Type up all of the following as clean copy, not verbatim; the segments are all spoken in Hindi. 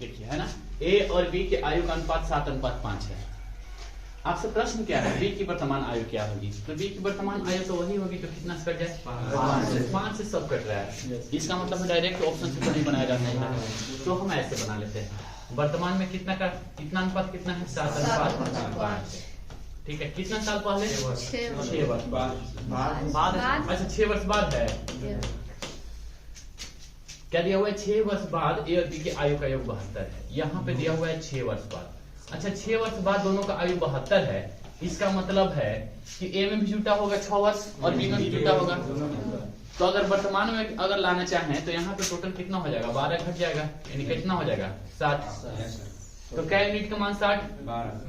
देखिए है ना, ए और बी के आयु का अनुपात 7:5 है। आपसे प्रश्न क्या है, बी की वर्तमान आयु क्या होगी? तो बी की वर्तमान आयु तो वही होगी जो कितना से कट जाए, 5 से सब कट रहा है। इसका मतलब डायरेक्ट ऑप्शन से तो नहीं बनाया जाता है, तो हम ऐसे बना लेते हैं। वर्तमान में कितना का कितना अनुपात कितना है, 7:5। ठीक है, कितना साल पहले, 6 वर्ष बाद। अच्छा 6 वर्ष बाद है, क्या दिया हुआ है, 6 वर्ष बाद ए और बी की आयु का योग 72 है। यहाँ पे दिया हुआ है 6 वर्ष बाद। अच्छा 6 वर्ष बाद दोनों का आयु 72 है, इसका मतलब है कि ए में भी जुटा होगा 6 वर्ष और बी में भी जुटा होगा। तो अगर वर्तमान में अगर लाना चाहें तो यहाँ पे टोटल कितना हो जाएगा, 12 घट जाएगा, यानी कितना हो जाएगा, 7। तो क्या यूनिट का मान 60,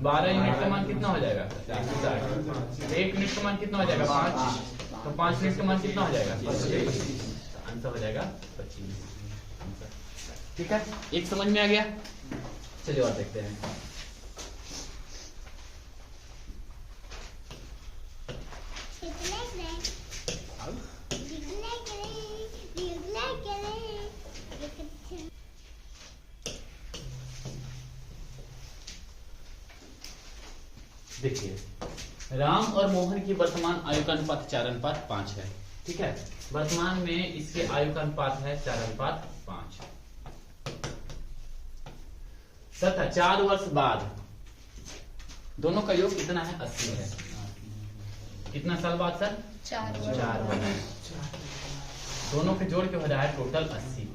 12 यूनिट का मान कितना हो जाएगा, 60। 1 यूनिट का मान कितना हो जाएगा, 5। तो 5 यूनिट का मान कितना हो जाएगा, आंसर हो जाएगा 25। ठीक है, एक समझ में आ गया। चलिए और देखते हैं। देखिए, राम और मोहन की वर्तमान आयु का अनुपात 4:5 है। ठीक है, वर्तमान में इसके आयु का अनुपात है 4:5 तथा 4 वर्ष बाद दोनों का योग कितना है, 80 है। कितना साल बाद सर, 4 वर्ष। दोनों के जोड़ के हो रहा है टोटल 80।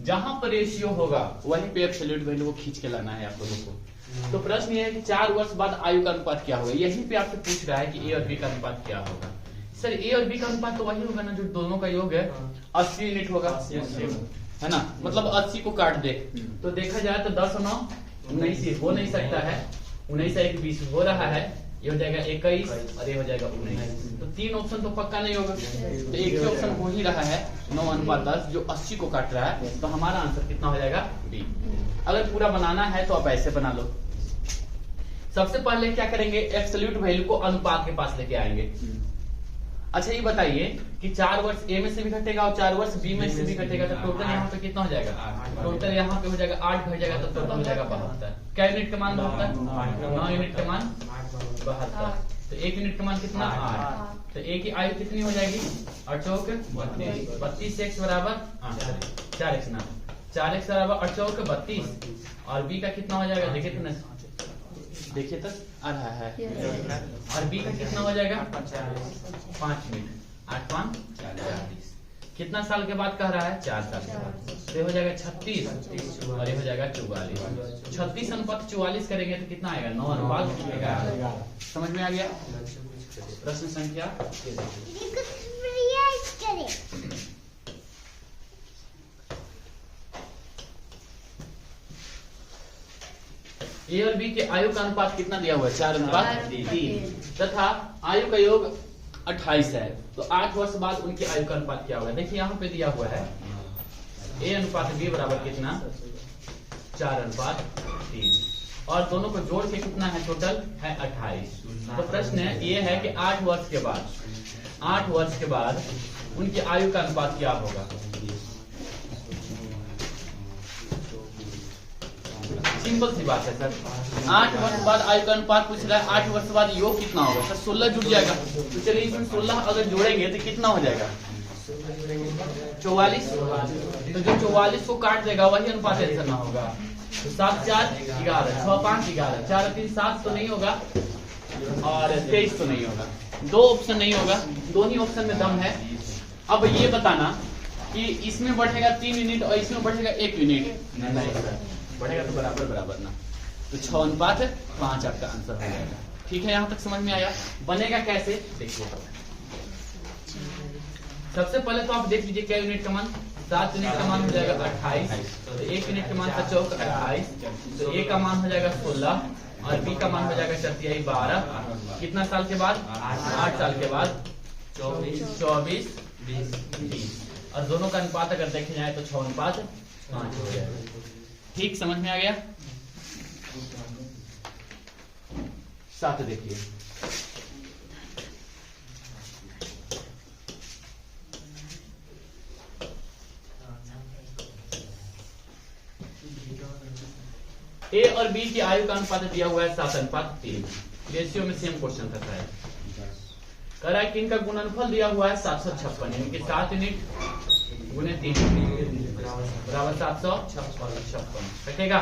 जहां पर रेशियो होगा वहीं पे एब्सोल्यूट वैल्यू को खींच के लाना है आप लोगों को। तो प्रश्न ये है कि 4 वर्ष बाद आयु का अनुपात क्या होगा, यहीं पे आपसे पूछ रहा है कि ए और बी का अनुपात क्या होगा। सर ए और बी का अनुपात तो वही होगा ना जो दोनों का योग है, 80 यूनिट होगा, है ना। मतलब 80 को काट दे तो देखा जाए तो 10 और 9 19 हो नहीं सकता है, 19 1 20 हो रहा है, ये हो जाएगा 21 और ये हो जाएगा 19। तो 3 ऑप्शन तो पक्का नहीं होगा, तो एक ही ऑप्शन हो ही रहा है 9:10 जो 80 को काट रहा है। तो हमारा आंसर कितना हो जाएगा, बी। अगर पूरा बनाना है तो आप ऐसे बना लो। सबसे पहले क्या करेंगे, एब्सोल्यूट वैल्यू को अनुपात के पास लेके आएंगे। अच्छा ये बताइए कि 4 वर्ष ए में से भी घटेगा और 4 वर्ष बी में से भी घटेगा, तो टोटल यहाँ पे कितना हो जाएगा, टोटल यहाँ पे हो जाएगा 8 घट जाएगा, तो टोटल हो जाएगा 72। क्या यूनिट का मान 72, 9 यूनिट का मान 72। तो 1 यूनिट का मान कितना, 8। तो ए की आयु कितनी हो जाएगी, 8 चौक 32, 32 x बराबर 4x ना, 4x बराबर 8 चौक 32 और बी का कितना हो जाएगा, देखिए तो देखिए तो आ रहा है, और बी का कितना हो जाएगा 5 मिनट, 8 5 40। कितना साल के बाद कह रहा है, 4 साल के बाद। तो ये हो जाएगा 36 और ये हो जाएगा 44। 36 अनुपात 44 करेंगे तो कितना आएगा, 9:11। समझ में आ गया। प्रश्न संख्या ए और बी के आयु का अनुपात कितना दिया हुआ है, 4:3 तथा आयु का योग 28 है। तो 8 वर्ष बाद उनकी आयु का अनुपात क्या होगा। देखिए यहाँ पे दिया हुआ है ए अनुपात बी बराबर कितना, 4:3 और दोनों को जोड़ के कितना है, टोटल है 28। तो प्रश्न है ये है कि 8 वर्ष के बाद उनकी आयु का अनुपात क्या होगा। सिंपल सी बात है सर, 8 वर्ष बाद आयु का अनुपात पूछ रहा है, 8 वर्ष बाद योग कितना होगा सर, 16 जुड़ जाएगा। तो चलिए इसमें 16 अगर जोड़ेंगे तो कितना हो जाएगा, 44। तो जो 44 को काट देगा वही अनुपात आंसर ना होगा। तो 7 4 11, 6 5 11, 4 3 7 तो नहीं होगा और 23 तो नहीं होगा। 2 ऑप्शन नहीं होगा, दोनों ही ऑप्शन में दम है। अब ये बताना कि इसमें बढ़ेगा 3 यूनिट और इसमें बढ़ेगा 1 यूनिट, नहीं सर बढ़ेगा तो बराबर ना। तो 6:5 आपका आंसर हो जाएगा। ठीक है, यहाँ तक समझ में आया। बनेगा कैसे देखिए, सबसे पहले तो आप देख लीजिए क्या यूनिट का मान, 7 यूनिट का मान हो जाएगा 28। तो 1 यूनिट का मान 7 28, तो ए का मान हो जाएगा 16 और बी का मान हो जाएगा 4 12। कितना साल के बाद, 8 साल के बाद 24 20 और दोनों का अनुपात अगर देखे जाए तो 6:5 हो जाएगा। ठीक, समझ में आ गया। 7 देखिए, ए और बी की आयु का अनुपात दिया हुआ है 7:3। रेशियो में सेम क्वेश्चन था शायद। कह रहा है कि इनका गुणनफल दिया हुआ है 756, यानी कि 7 यूनिट गुने 3 बराबर 756 कटेगा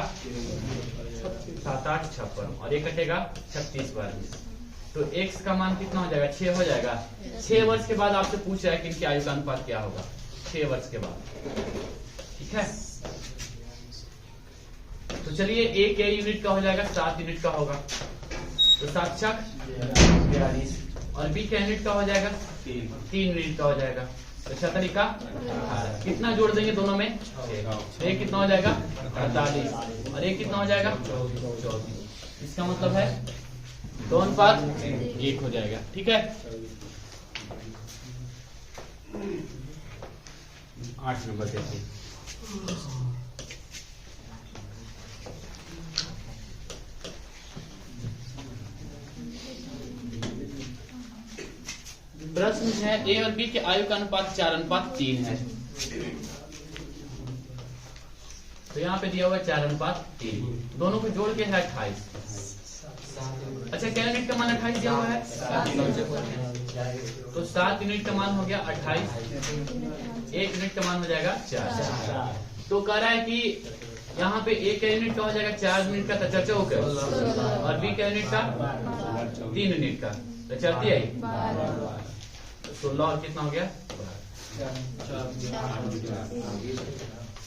7 8 56 और ये कटेगा 36 42। तो x का मान कितना हो जाएगा 6 हो जाएगा। 6 वर्ष के बाद आपसे पूछ रहा है कि इनकी आयु का अनुपात क्या होगा 6 वर्ष के बाद। ठीक है, तो चलिए a के यूनिट का हो जाएगा 7 यूनिट का होगा, तो 7 छक 42 और b का यूनिट का हो जाएगा 3 यूनिट का हो जाएगा। तो अच्छा तरीका 18। कितना जोड़ देंगे दोनों में 6, एक कितना हो जाएगा 48 और एक कितना हो जाएगा 24। इसका मतलब है 2:1 हो जाएगा। ठीक है, 8 नंबर देखिए। प्रश्न है ए और बी के आयु का अनुपात 4:3 है। तो यहाँ पे दिया हुआ है 4:3, दोनों को जोड़ के है 28। अच्छा, क्या यूनिट का मान 28 दिया हुआ है, तो 7 यूनिट का मान हो गया 28, 1 यूनिट का मान हो जाएगा 4। तो कह रहा है कि यहाँ पे ए का यूनिट का हो जाएगा 4 यूनिट का, तो चर्चा होकर, और बी का यूनिट का 3 यूनिट का, तो चलती है 16 और कितना हो गया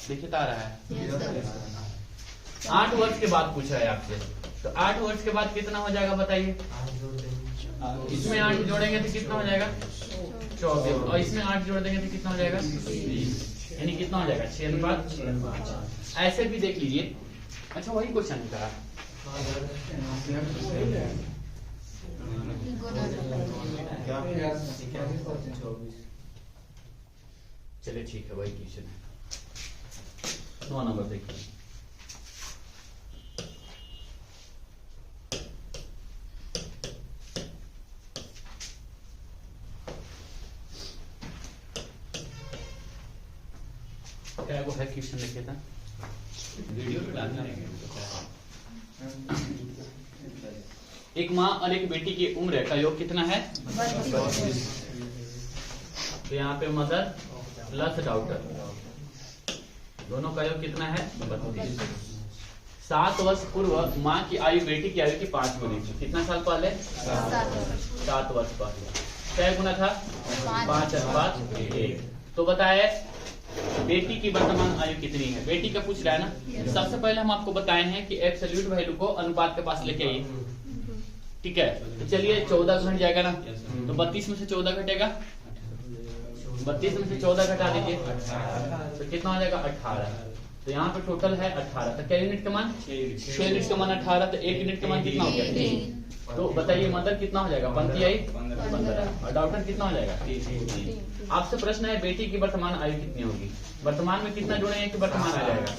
लिखित आ रहा है। 8 वर्ष के बाद पूछा है आपसे, तो 8 वर्ष के बाद कितना हो जाएगा बताइए। इसमें 8 जोड़ेंगे तो कितना हो जाएगा 24 और इसमें 8 जोड़ देंगे तो कितना हो जाएगा 20, यानी कितना हो जाएगा 6:5। ऐसे भी देख लीजिए। अच्छा, वही क्वेश्चन करा। चलिए ठीक है, वही क्वेश्चन है। 9 नंबर देखिए। क्या वो है क्वेश्चन देखिए था, वीडियो पे डालना है। एक माँ और एक बेटी की उम्र का योग कितना है 32। तो यहाँ पे मदर प्लस डॉटर, दोनों का योग कितना है 32। 7 वर्ष पूर्व माँ की आयु बेटी की आयु की 5 गुनी थी। कितना साल पहले 7 वर्ष पहले। क्या गुना था 5:1। तो बताए बेटी की वर्तमान आयु कितनी है। बेटी का पूछ रहा है ना। सबसे पहले हम आपको बताए हैं कि एब्सोल्यूट वैल्यू को अनुपात के पास लेके आइए। ठीक है, तो चलिए 14 घट जाएगा ना, तो 32 में से 14 घटेगा, 32 में से 14 घटा दीजिए तो कितना हो जाएगा 18। तो यहाँ पे टोटल है 18। तो क्या यूनिट का मान 6 यूनिट का मान 18। तो 1 यूनिट का मान कितना हो गया 3। तो बताइए मदर कितना हो जाएगा 15 और डॉक्टर कितना हो जाएगा 3। आपसे प्रश्न है बेटी की वर्तमान आयु कितनी होगी। वर्तमान में कितना जोड़ेंगे कि वर्तमान आ जाएगा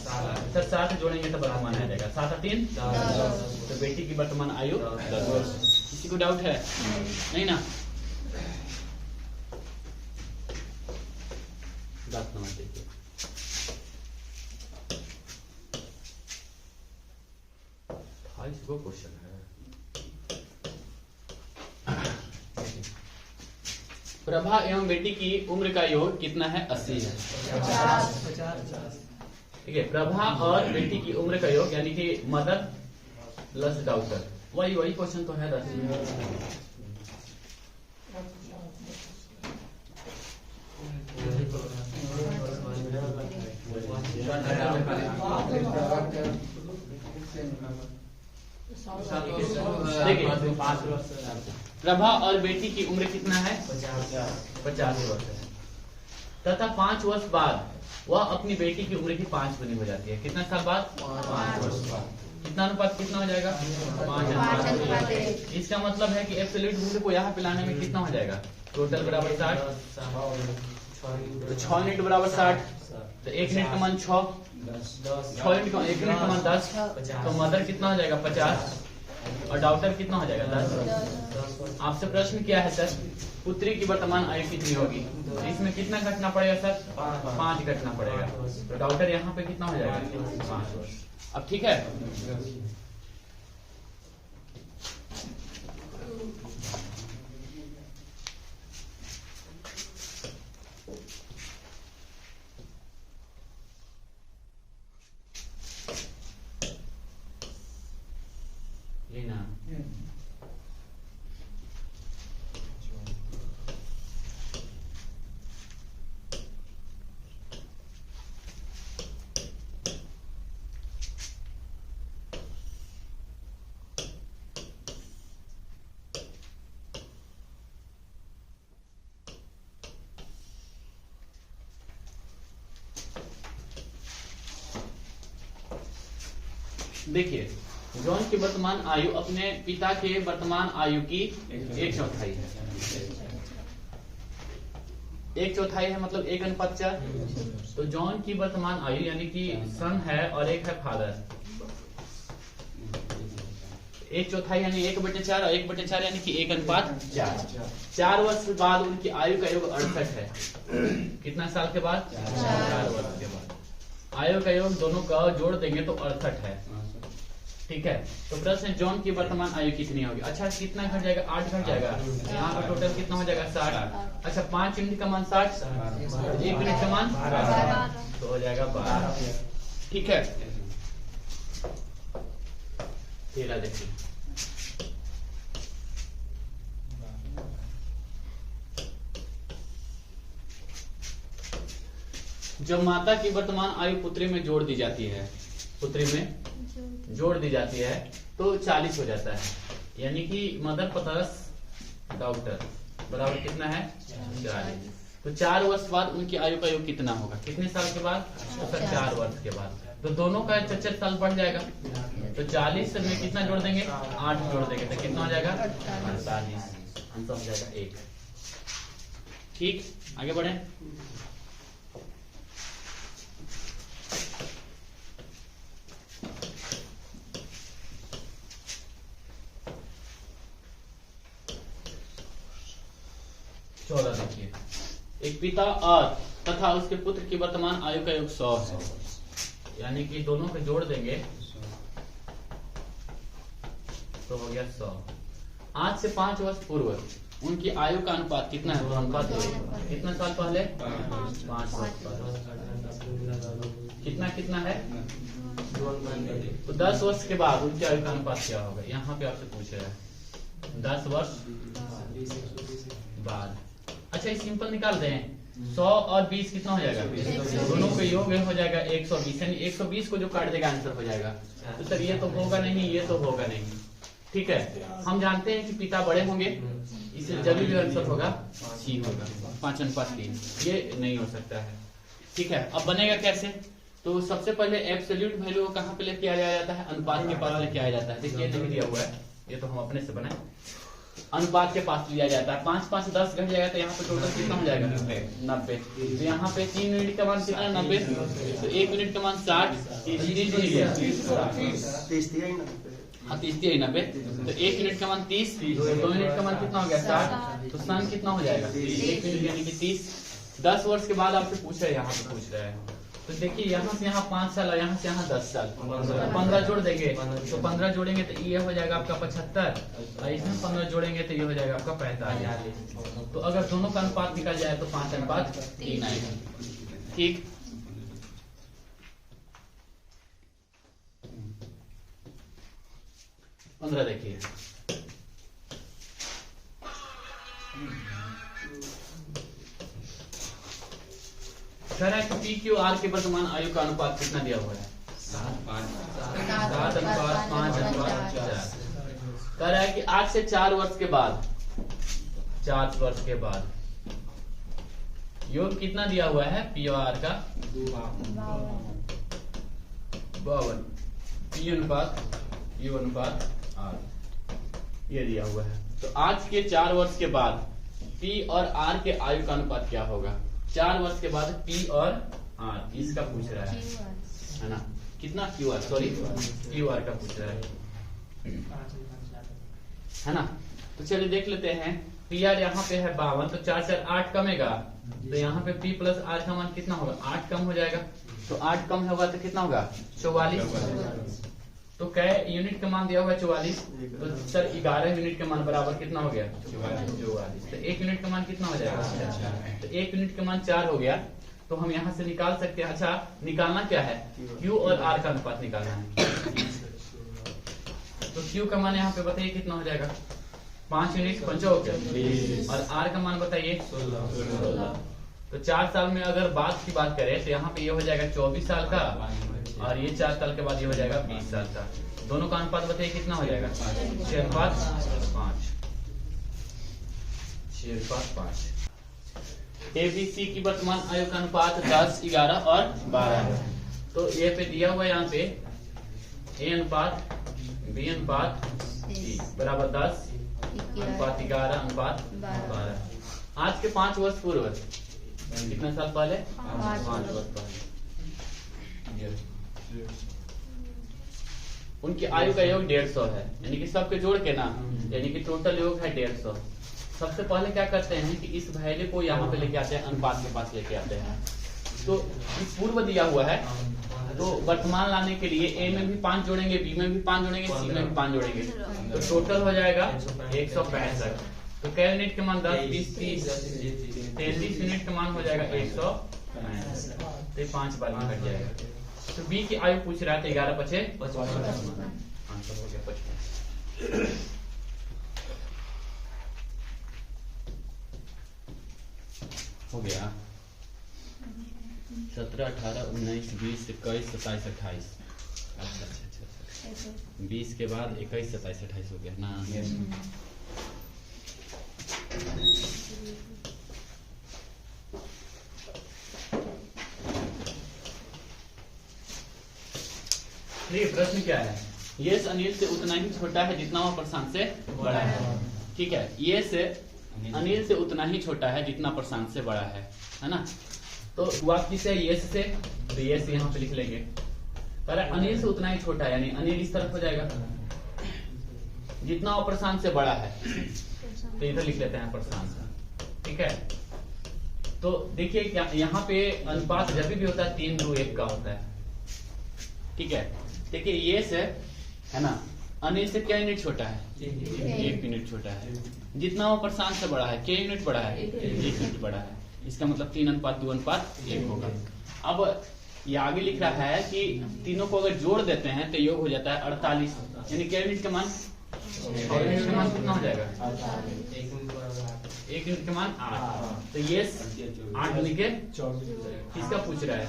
सर 7 जोड़ेंगे तो वर्तमान आ जाएगा 7 और 3 10। तो बेटी की वर्तमान आयु 10 वर्ष। किसी को डाउट है नहीं ना। 10 नंबर देखिए। क्वेश्चन है प्रभा एवं बेटी की उम्र का योग कितना है 80 है। ठीक है, प्रभा और बेटी की उम्र का योग यानी कि मदर प्लस डॉक्टर, वही क्वेश्चन तो है 10। देखिए प्रभा और बेटी की उम्र कितना है 50 वर्ष है तथा 5 वर्ष बाद वह अपनी बेटी की उम्र की 5 गुनी हो जाती है। कितना साल बाद 5 वर्ष बाद। कितना अनुपात कितना हो जाएगा 5। इसका मतलब है कि एब्सोल्यूट वैल्यू को यहाँ पे लाने में कितना हो जाएगा टोटल बराबर 60। तो 6 यूनिट बराबर 60। तो 1 यूनिट का मान 6 यूनिट का 1 यूनिट का मान 10। तो मदर कितना हो जाएगा 50 और डॉक्टर कितना हो जाएगा 10। आपसे प्रश्न क्या है सर पुत्री की वर्तमान आयु कितनी होगी। तो इसमें कितना घटना पड़ेगा सर 5 घटना पड़ेगा। तो डॉक्टर यहाँ पे कितना हो जाएगा 5 वर्ष। अब ठीक है, लेना देखिए, जॉन की वर्तमान आयु अपने पिता के वर्तमान आयु की 1/4 है। 1/4 है मतलब 1:4। तो जॉन की वर्तमान आयु यानी कि सन है और एक है फादर, 1/4 यानी 1/4 और 1/4 यानी कि 1:4। 4 वर्ष बाद उनकी आयु का योग 68 है। कितना साल के बाद? 4 वर्ष के बाद। आयु का योग दोनों का जोड़ देंगे तो 68 है। ठीक है, तो प्रश्न जॉन की वर्तमान आयु कितनी होगी? अच्छा, कितना घट जाएगा? 8 घट जाएगा। यहाँ पर टोटल कितना हो जाएगा? 60। अच्छा, 5 यूनिट का मान 60, 1 यूनिट का मान 12, तो हो जाएगा 12। ठीक है, 13 देखिए, जब माता की वर्तमान आयु पुत्री में जोड़ दी जाती है, पुत्री में जोड़ दी जाती है तो 40 हो जाता है। यानी कि मदर प्लस डॉक्टर बराबर कितना है? 40। तो 4 वर्ष बाद उनकी आयु का योग कितना होगा? कितने साल के बाद? तो 4 वर्ष के बाद। तो दोनों का 4 साल बढ़ जाएगा। तो 40 में कितना जोड़ देंगे? 8 जोड़ देंगे तो कितना हो जाएगा? 48। आंसर हो जाएगा 1। ठीक, आगे बढ़े। चौदह देखिए, एक पिता और तथा उसके पुत्र की वर्तमान आयु का योग 100 है। यानी कि दोनों को जोड़ देंगे तो हो गया 100। आज से 5 वर्ष पूर्व उनकी आयु का अनुपात कितना है? तो अनुपात कितना साल पहले? 5 वर्ष पहले। कितना कितना है? तो 10 वर्ष के बाद उनकी आयु का अनुपात क्या होगा? यहाँ पे आपसे पूछ रहा है 10 वर्ष बाद। अच्छा, ये सिंपल निकाल दें। 100 और 20 कितना हो जाएगा? दोनों का योग हो जाएगा 120। यानी 120 को जो काट देगा आंसर हो जाएगा। तो सर ये तो होगा नहीं, ये तो होगा नहीं। ठीक है, हम जानते हैं कि पिता बड़े होंगे, इसलिए जब भी आंसर होगा C होगा, 5:3। ये नहीं हो सकता है। ठीक है, अब बनेगा कैसे? तो सबसे पहले एब्सोल्यूट वैल्यू कहाँ पे लेके आया जाता है? अनुपात के पास लेके आया जाता है। देखिए नहीं दिया हुआ है, ये तो हम अपने से बनाए। अनुपात के पास लिया जाता है। 5 5 10 घट जाएगा तो यहाँ पे टोटल कितना हो जाएगा? 90। तो यहाँ पे 3 यूनिट का मान कितना? 90। तो 1 यूनिट का मान 60। 30 हाँ 30 90। तो 1 यूनिट का मान 30। 2 यूनिट का मान कितना हो गया? 60। तो सन कितना हो जाएगा? 1 यूनिट यानी कि 30। 10 वर्ष के बाद आपसे पूछ रहा है, यहाँ पे पूछ रहा है। तो देखिए यहाँ से यहाँ 5 साल और यहाँ से यहाँ 10 साल, 15 जोड़ देंगे तो 15 जोड़ेंगे तो ये हो जाएगा आपका 75 और इसमें 15 जोड़ेंगे तो ये हो जाएगा आपका 45। तो अगर दोनों का अनुपात निकल जाए तो 5:3 आएगा। ठीक, पंद्रह देखिए, कह रहा है कि पी क्यू आर के वर्तमान आयु का अनुपात कितना दिया हुआ है? 7:5:4। कह रहा है कि आज से 4 वर्ष के बाद, 4 वर्ष के बाद योग कितना दिया हुआ है? पी आर का 52। पी अनुपात यू अनुपात आर, ये दिया हुआ है। तो आज के 4 वर्ष के बाद पी और आर के आयु का अनुपात क्या होगा? 4 वर्ष के बाद पी और आर, इसका पूछ रहा है ना? कितना? Q R, sorry Q R का पूछ रहा है ना? तो चलिए देख लेते हैं। पी आर यहाँ पे है 52, तो 4 से 8 कमेगा, तो यहाँ पे पी प्लस आर का मान कितना होगा? 8 कम हो जाएगा। तो 8 कम होगा तो कितना होगा 44। तो कै यूनिट का मान दिया हुआ है 44, तो सर 11 यूनिट का मान बराबर कितना हो गया 44। तो 1 यूनिट का मान कितना हो जाएगा, तो 1 यूनिट का मान 4 हो गया। तो हम यहाँ से निकाल सकते हैं। अच्छा निकालना क्या है, Q और R का अनुपात निकालना है। तो Q का मान यहाँ पे बताइए कितना हो जाएगा, 5 यूनिट 5 और R का मान बताइए 16। तो 4 साल में अगर बाद की बात करें तो यहाँ पे ये हो जाएगा 24 साल का, और ये 4 साल के बाद ये हो जाएगा 20 साल का। दोनों का अनुपात बताइए कितना हो जाएगा 6:5। ABC की वर्तमान आयु का अनुपात 10, 11 और 12 है। तो ये पे दिया हुआ है यहाँ पे A अनुपात B अनुपात C बराबर 10 अनुपात 11 अनुपात 12। आज के 5 वर्ष पूर्व, कितने साल पहले, 5 वर्ष पहले, उनकी आयु का योग 150 है। यानी कि सबके जोड़ के ना, यानी कि टोटल योग है 150। सबसे पहले क्या करते हैं कि इस वैल्यू को यहाँ पे लेके आते हैं, अनुपात के पास लेके आते हैं। तो इस पूर्व दिया हुआ है, तो वर्तमान लाने के लिए A में भी 5 जोड़ेंगे, B में भी 5 जोड़ेंगे, C में भी 5 जोड़ेंगे, तो टोटल हो जाएगा 165। तो कै यूनिट के मान 10, 20, 30, 33 यूनिट का मान हो जाएगा 165। तो 5 बार में कट जाएगा। तो B की आयु पूछ रहा है, तो 11 × 5 = 55। आंसर हो गया 55। हो गया 17, 18, 19, 20, 21, 27, 28। अच्छा 20 के बाद 21, 27, 28 हो गया ना। देखिए प्रश्न क्या है, यश अनिल से उतना ही छोटा है जितना वह प्रशांत से बड़ा है। ठीक है, ये से अनिल से उतना ही छोटा है जितना प्रशांत से बड़ा है ना। तो हुआ किससे, यश से, तो यश यहाँ पे लिख लेंगे। पर अनिल से उतना ही छोटा है, यानी अनिल इस तरफ हो जाएगा, जितना वो प्रशांत से बड़ा है, तो इधर लिख लेते हैं प्रशांत। ठीक है, तो देखिए क्या यहाँ पे अनुपात जब भी होता है 3:1 का होता है। ठीक है, देखिए ये से है ना, अनिल से क्या यूनिट छोटा है, 1 यूनिट छोटा है। जितना वो प्रशांत से बड़ा है, क्या यूनिट बड़ा है, 1 यूनिट बड़ा है। इसका मतलब 3:2:1 होगा। अब ये आगे लिख रहा है कि तीनों को अगर जोड़ देते हैं तो योग हो जाता है 48, यानी क्या यूनिट का मान, और यूनिट का मान कितना हो जाएगा, 1 यूनिट का मान 8। तो ये 8 लिखे, किसका पूछ रहा है,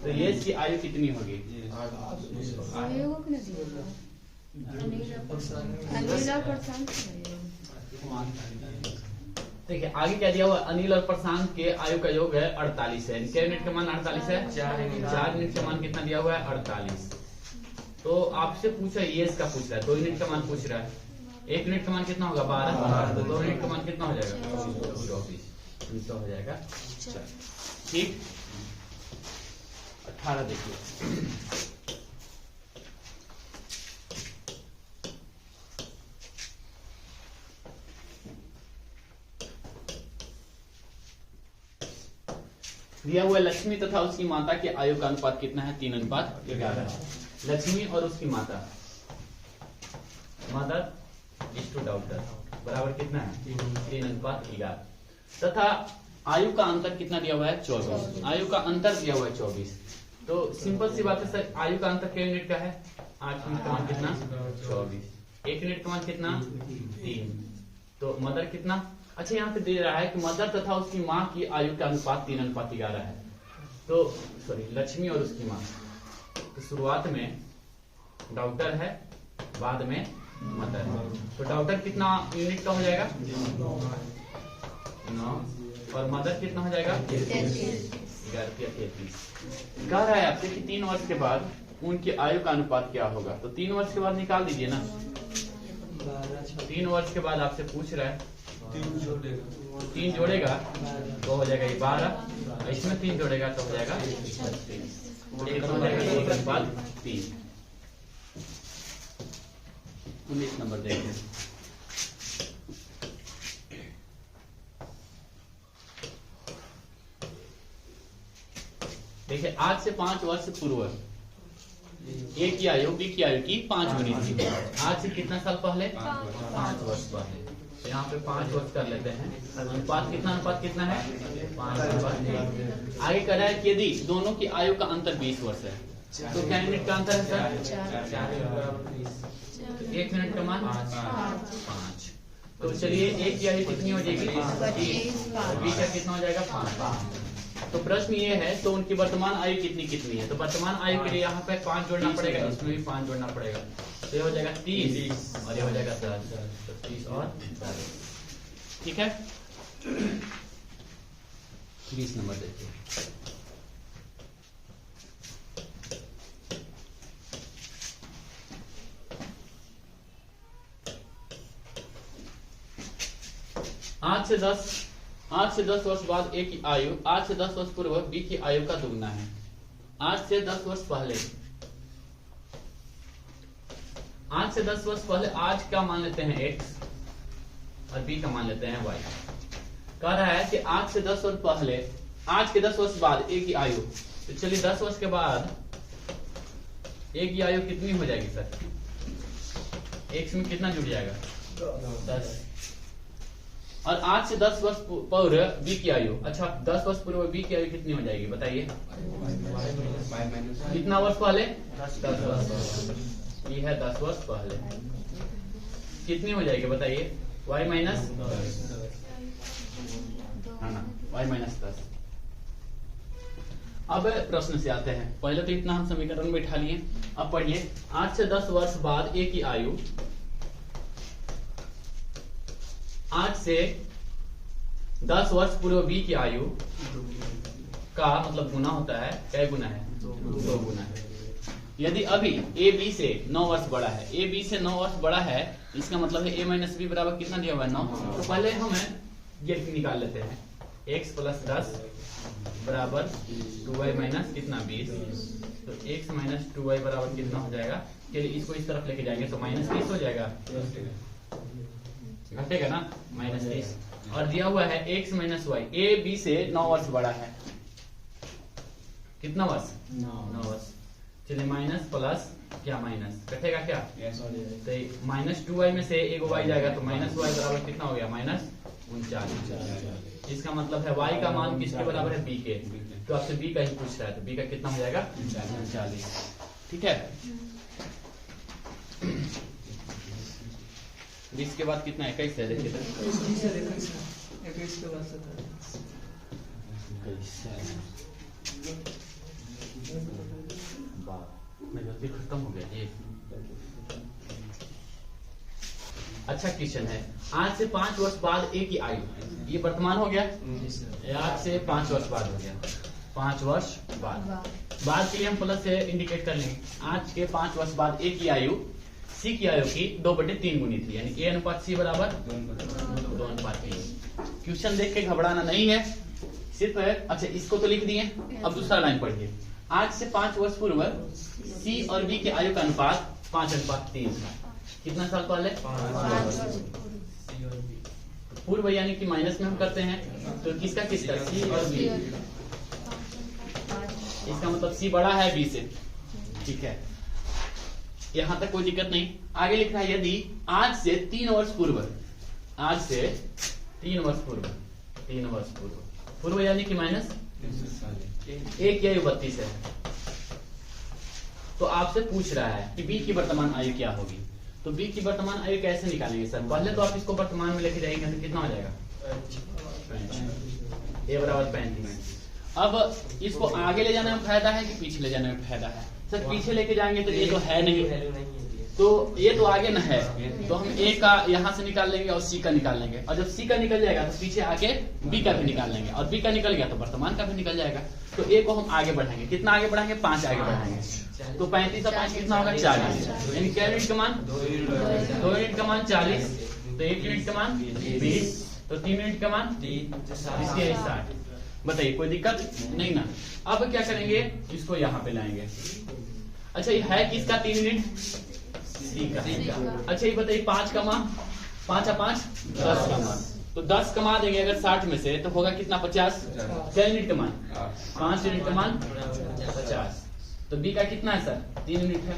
तो ये की आयु कितनी होगी, देखिए आगे क्या दिया हुआ, अनिल और प्रशांत के आयु का योग है 48 है। क्या यूनिट का मान 48 है, 4 यूनिट का मान कितना दिया हुआ है 48। तो आपसे पूछा ये इसका पूछ रहा है, 2 यूनिट का मान पूछ रहा है। 1 यूनिट का मान कितना होगा 12, तो 2 यूनिट का मान कितना हो जाएगा 24 हो जाएगा। ठीक, 18 देखिए, दिया हुआ लक्ष्मी तथा उसकी माता के आयु का अनुपात कितना है, 3:11। लक्ष्मी और उसकी माता, मदर इज टू डॉटर, बराबर कितना है 3:11। तथा आयु का अंतर कितना दिया हुआ है 24। आयु का अंतर दिया हुआ है 24। तो सिंपल सी बात है सर, आयु का अंतर क्या यूनिट का है, 8 यूनिट का मान कितना 24। 1 यूनिट का मान कितना 3। तो मदर कितना, अच्छा यहाँ पे दे रहा है कि मदर तथा उसकी माँ की आयु का अनुपात 3:11 है। तो सॉरी, लक्ष्मी और उसकी माँ, तो शुरुआत में डॉक्टर है, बाद में मदर। तो डॉक्टर कितना यूनिट का हो जाएगा 9, और मदर कितना हो जाएगा 33। कह रहा है आपसे कि 3 वर्ष के बाद उनकी आयु का अनुपात क्या होगा। तो 3 वर्ष के बाद निकाल दीजिए ना, 3 वर्ष के बाद आपसे पूछ रहा है, 3 जोड़ेगा तो हो जाएगा 12, इसमें 3 जोड़ेगा तो हो जाएगा 36, हो जाएगा 1:3। 19 नंबर देखिए, देखिए आज से 5 वर्ष पूर्व ए की आयु बी की आयु की 5 गुनी थी। आज से कितना साल पहले? 5 वर्ष पहले। तो यहाँ पे 5 वर्ष कर लेते हैं। अनुपात कितना है? 5:1। आगे कर रहा है कि यदि दोनों की आयु का अंतर 20 वर्ष है तो क्या यूनिट का अंतर है सर? 1 मिनट का मान 5। तो चलिए एक की आयु कितनी हो जाएगी? 20 का कितना हो जाएगा? 5। तो प्रश्न ये है तो उनकी वर्तमान आयु कितनी है? तो वर्तमान आयु के लिए यहाँ पे 5 जोड़ना पड़ेगा, इसमें भी 5 जोड़ना पड़ेगा। तो ये हो जाएगा 30 और ये हो जाएगा 10। तो 30 और 10, ठीक है। 20 नंबर देखिए। आज से 10 वर्ष बाद ए की आयु आज से 10 वर्ष पूर्व बी की आयु का दुगना है। आज से 10 वर्ष पहले आज का मान लेते हैं x और b का मान लेते हैं y। कह रहा है कि आज से 10 वर्ष पहले, आज के 10 वर्ष बाद ए की आयु। तो चलिए 10 वर्ष के बाद ए की आयु कितनी हो जाएगी सर? x में कितना जुड़ जाएगा? 10। और आज से 10 वर्ष पूर्व बी की आयु, अच्छा 10 वर्ष पूर्व बी की आयु कितनी हो जाएगी बताइए? कितना वर्ष पहले? 10 वर्ष। ये है 10 वर्ष पहले, कितनी हो जाएगी बताइए? y minus y-10। अब प्रश्न से आते हैं। पहले तो इतना हम समीकरण में बैठा लिए। अब पढ़िए, आज से 10 वर्ष बाद ए की आयु आज से 10 वर्ष पूर्व बी की आयु का मतलब गुना होता है। क्या गुना है? 2 गुना है। यदि अभी ए बी से 9 वर्ष बड़ा है, ए बी से 9 वर्ष बड़ा है, इसका मतलब है ए माइनस बी बराबर कितना दिया हुआ है? 9। तो पहले हम ये निकाल लेते हैं। x + 10 बराबर 2y माइनस कितना? 20। तो x माइनस 2y बराबर कितना हो जाएगा? चलिए इसको इस तरफ लेके जाएंगे तो -30 हो जाएगा, घटेगा ना? -30। और दिया हुआ है x minus y, A B से 9 वर्ष बड़ा है। कितना वर्ष? 9 वर्ष। चलिए माइनस प्लस क्या माइनस कटेगा क्या? तो -2y में से एक y जाएगा तो -y बराबर कितना हो गया? -39। इसका मतलब है y का मान किसके बराबर है? b के। तो आपसे b का ही पूछ रहा है, तो b का कितना हो जाएगा? 39। ठीक है। 20 के बाद कितना? 21 है। देखिए 21 के बाद 27 खत्म हो गया जी। अच्छा क्वेश्चन है। आज से 5 वर्ष बाद ए की आयु, ये वर्तमान हो गया, आज से 5 वर्ष बाद हो गया। 5 वर्ष बाद के लिए हम प्लस से इंडिकेट कर लेंगे। आज के 5 वर्ष बाद ए की आयु सी की आयु की 2/3 गुनी थी, यानी ए अनुपात सी बराबर 2:3। क्वेश्चन देख के घबराना नहीं है, सिर्फ अच्छा इसको तो लिख दिए। अब दूसरा लाइन पढ़िए। आज से 5 वर्ष पूर्व सी और बी के आयु का अनुपात 5:3 था। कितना साल पहले? 5 पूर्व, यानी कि माइनस में हम करते हैं तो किसका सी और बी। इसका मतलब सी बड़ा है बी से, ठीक है। यहां तक कोई दिक्कत नहीं। आगे लिखना है यदि आज से 3 वर्ष पूर्व, आज से 3 वर्ष पूर्व, पूर्व यानी कि माइनस एक की आयु 32 है, तो आपसे पूछ रहा है कि बी की वर्तमान आयु क्या होगी। तो बी की वर्तमान आयु कैसे निकालेंगे सर? पहले तो आप इसको वर्तमान में लेके जाएंगे तो कितना हो जाएगा? ए बराबर 35। अब इसको आगे ले जाने में फायदा है कि पीछे ले जाने में फायदा है? सर पीछे लेके जाएंगे तो ये तो है नहीं, तो ये तो आगे न है, तो हम ए का यहां से निकाल लेंगे और सी का निकाल लेंगे, और जब सी का निकल जाएगा तो पीछे आके बी का भी निकाल लेंगे, और बी का निकल गया तो वर्तमान का भी निकल जाएगा। तो ए को हम आगे बढ़ाएंगे, कितना आगे बढ़ाएंगे? 5 आगे बढ़ाएंगे। तो 35 और 5 कितना होगा? 40। यानी क्या यूनिट का मान? 2 यूनिट का मान 40, तो 1 यूनिट का मान 20, तो 3 यूनिट का मान 60। बताइए कोई दिक्कत नहीं ना। अब क्या करेंगे? इसको यहाँ पे लाएंगे। अच्छा ये है किसका 3 यूनिट? सी का। अच्छा ये बताइए 5 का मान, 5 और 5 10 का मान, तो 10 कमा देंगे अगर 60 में से तो होगा कितना 50। क्या यूनिट का मान 5 यूनिट का मान 50। तो बी का कितना है सर 3 यूनिट है,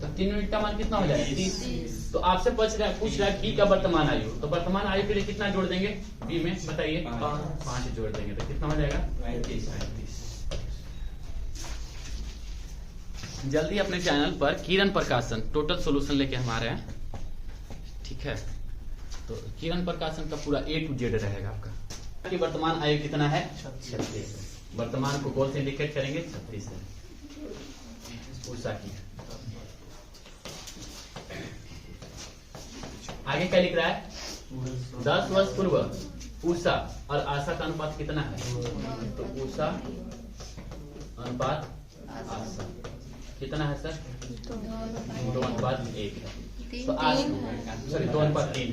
तो 3 यूनिट का मान कितना हो जाएगा 30। तो आपसे पूछ रहा है बी का वर्तमान आयु, तो वर्तमान आयु के लिए कितना जोड़ देंगे बी में बताइए 5 जोड़ देंगे तो कितना हो जाएगा 35। जल्दी अपने चैनल पर किरण प्रकाशन टोटल सॉल्यूशन लेके हम आ रहे हैं, ठीक है। तो किरण प्रकाशन का पूरा A to Z रहेगा आपका। कि वर्तमान आयु कितना है 36। वर्तमान को गोल से इंडिकेट करेंगे 36 है उषा की। आगे क्या लिख रहा है 10 वर्ष पूर्व उषा और आशा का अनुपात कितना है, तो उषा अनुपात आशा कितना है सर 2:1 है। तो आज सॉरी 2:3।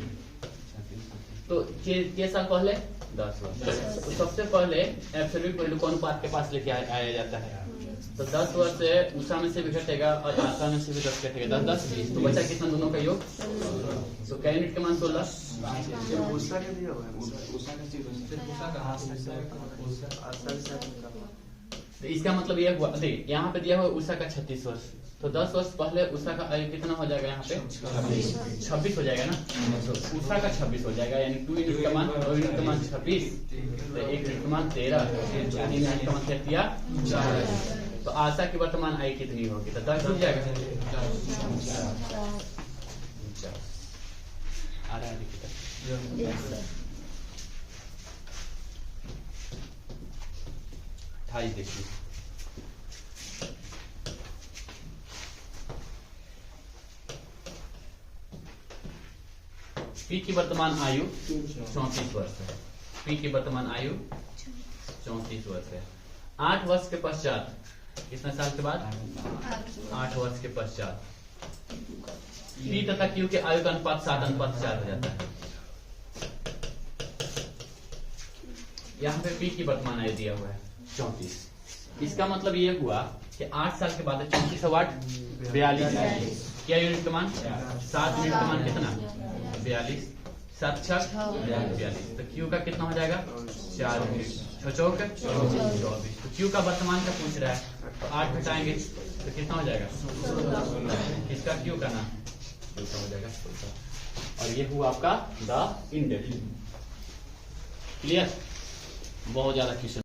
तो के साल पहले 10 वर्ष। तो सबसे पहले एब्सोल्यूट वैल्यू को अनुपात के पास लेके आया जाता है। तो 10 वर्ष से उषा में से भी घटेगा और आशा में से भी 10 घटेगा 10 10 20। तो बचा कितना दोनों का योग। तो क्या यूनिट का मान 16। तो इसका मतलब यह हुआ देखिए यहाँ पे दिया हुआ उषा का 36 वर्ष, तो 10 वर्ष पहले उषा का आयु कितना हो जाएगा यहाँ पे 26 हो जाएगा ना। तो उषा का 26 हो जाएगा यानी 2 यूनिट का मान 2 यूनिट का मान 26, तो 1 यूनिट का मान 13, 3 यूनिट का मान क्या दिया 4। तो आशा की वर्तमान आयु कितनी होगी तो 10 हो जाएगा। आ रहा है 28 देखिए। पी की वर्तमान आयु 34 वर्ष है। पी की वर्तमान आयु 34 वर्ष है। 8 वर्ष के पश्चात कितने साल के बाद 8 वर्ष के पश्चात पी तथा क्यू के आयु का अनुपात 7:4 हो जाता है। यहाँ पे पी की वर्तमान आयु दिया हुआ है 34। इसका मतलब ये हुआ कि 8 साल के बाद 34 से 8 42। क्या यूनिट का मान 7 यूनिट का मान कितना 42, 7 6 42। तो क्यू का कितना हो जाएगा 4 यूनिट 6 चौक 24। तो क्यू का वर्तमान का पूछ रहा है तो 8 घटाएंगे तो कितना हो जाएगा इसका क्यू का ना क्यू का हो जाएगा 16। और ये हुआ आपका द इंडेक्स। क्लियर। बहुत ज्यादा क्वेश्चन